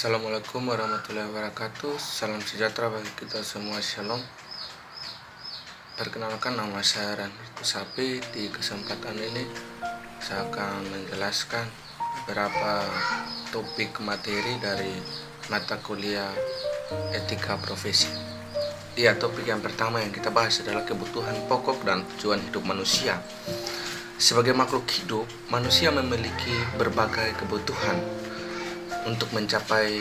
Assalamualaikum warahmatullahi wabarakatuh. Salam sejahtera bagi kita semua. Shalom. Perkenalkan, nama saya Randy Sapi. Di kesempatan ini saya akan menjelaskan beberapa topik materi dari mata kuliah etika profesi. Topik yang pertama yang kita bahas adalah kebutuhan pokok dan tujuan hidup manusia. Sebagai makhluk hidup, manusia memiliki berbagai kebutuhan. Untuk mencapai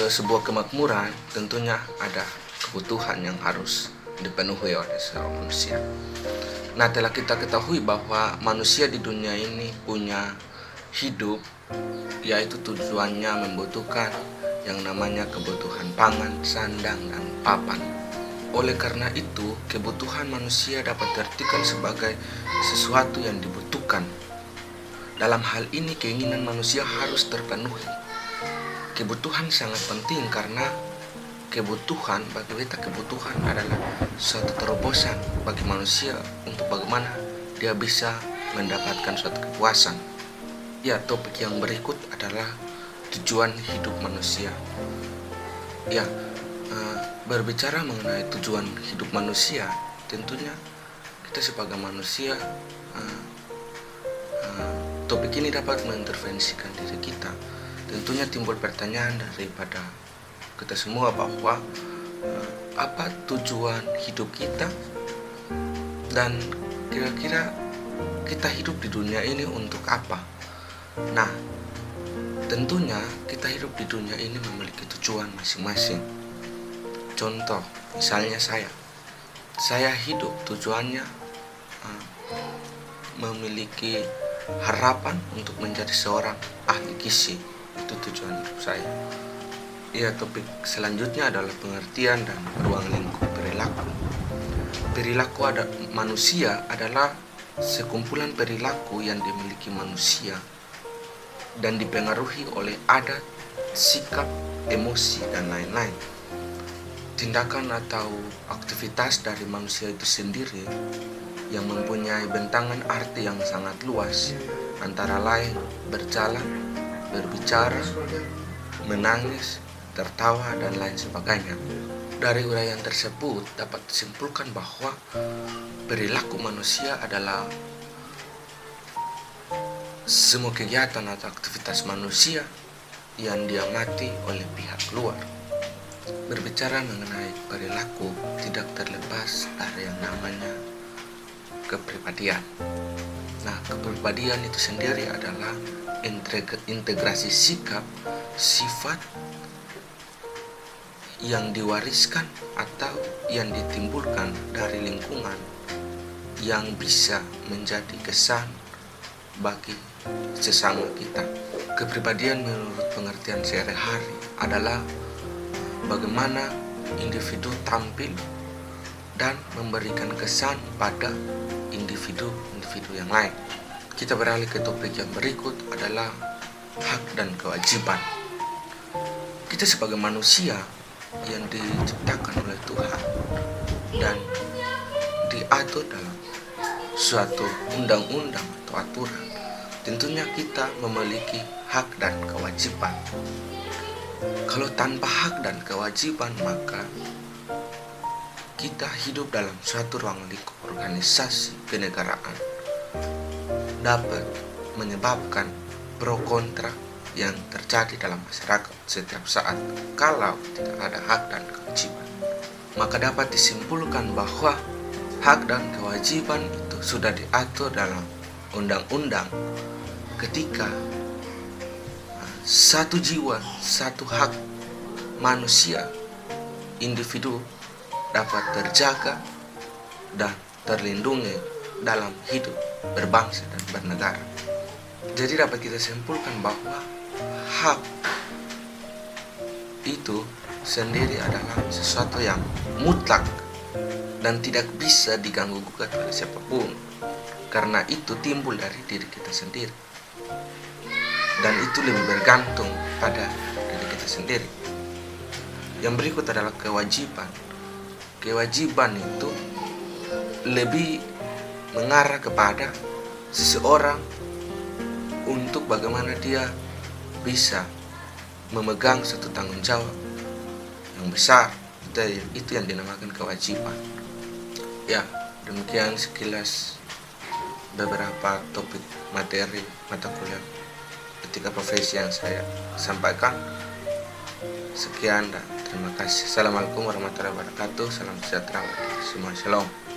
sebuah kemakmuran, tentunya ada kebutuhan yang harus dipenuhi oleh seorang manusia. Nah, telah kita ketahui bahwa manusia di dunia ini punya hidup, yaitu tujuannya membutuhkan yang namanya kebutuhan pangan, sandang, dan papan. Oleh karena itu, kebutuhan manusia dapat diartikan sebagai sesuatu yang dibutuhkan. Dalam hal ini, keinginan manusia harus terpenuhi. Kebutuhan sangat penting karena bagi kita kebutuhan adalah suatu terobosan bagi manusia untuk bagaimana dia bisa mendapatkan suatu kepuasan. Topik yang berikut adalah tujuan hidup manusia. Berbicara mengenai tujuan hidup manusia, tentunya kita sebagai manusia, topik ini dapat mengintervensikan diri kita. Tentunya timbul pertanyaan daripada kita semua bahwa apa tujuan hidup kita, dan kira-kira kita hidup di dunia ini untuk apa. Nah, tentunya kita hidup di dunia ini memiliki tujuan masing-masing. Contoh, misalnya saya hidup tujuannya memiliki harapan untuk menjadi seorang ahli gizi. Itu tujuan hidup saya. Topik selanjutnya adalah pengertian dan ruang lingkup perilaku. Perilaku manusia adalah sekumpulan perilaku yang dimiliki manusia dan dipengaruhi oleh adat, sikap, emosi, dan lain-lain. Tindakan atau aktivitas dari manusia itu sendiri yang mempunyai bentangan arti yang sangat luas, antara lain berjalan, berbicara, menangis, tertawa, dan lain sebagainya. Dari uraian tersebut dapat disimpulkan bahwa perilaku manusia adalah semua kegiatan atau aktivitas manusia yang diamati oleh pihak luar. Berbicara mengenai perilaku tidak terlepas dari yang namanya kepribadian. Nah, kepribadian itu sendiri adalah integrasi sikap, sifat yang diwariskan atau yang ditimbulkan dari lingkungan yang bisa menjadi kesan bagi sesama kita. Kepribadian menurut pengertian sehari-hari adalah bagaimana individu tampil dan memberikan kesan pada individu yang lain. Kita beralih ke topik yang berikut adalah hak dan kewajiban. Kita sebagai manusia yang diciptakan oleh Tuhan dan diatur dalam suatu undang-undang atau aturan, tentunya kita memiliki hak dan kewajiban. Kalau tanpa hak dan kewajiban, maka kita hidup dalam suatu ruang lingkup organisasi kenegaraan dapat menyebabkan pro kontra yang terjadi dalam masyarakat setiap saat kalau tidak ada hak dan kewajiban. Maka dapat disimpulkan bahwa hak dan kewajiban itu sudah diatur dalam undang-undang ketika satu jiwa, satu hak manusia, individu dapat terjaga dan terlindungi dalam hidup, berbangsa, dan bernegara. Jadi dapat kita simpulkan bahwa hak itu sendiri adalah sesuatu yang mutlak dan tidak bisa diganggu-gugat oleh siapapun, karena itu timbul dari diri kita sendiri dan itu lebih bergantung pada diri kita sendiri. Yang berikut adalah kewajiban. Kewajiban itu lebih mengarah kepada seseorang untuk bagaimana dia bisa memegang satu tanggung jawab yang besar. Itu yang dinamakan kewajiban. Ya, demikian sekilas beberapa topik materi mata kuliah etika profesi yang saya sampaikan. Sekian dan terima kasih. Assalamualaikum warahmatullahi wabarakatuh. Salam sejahtera bagi semua. Shalom.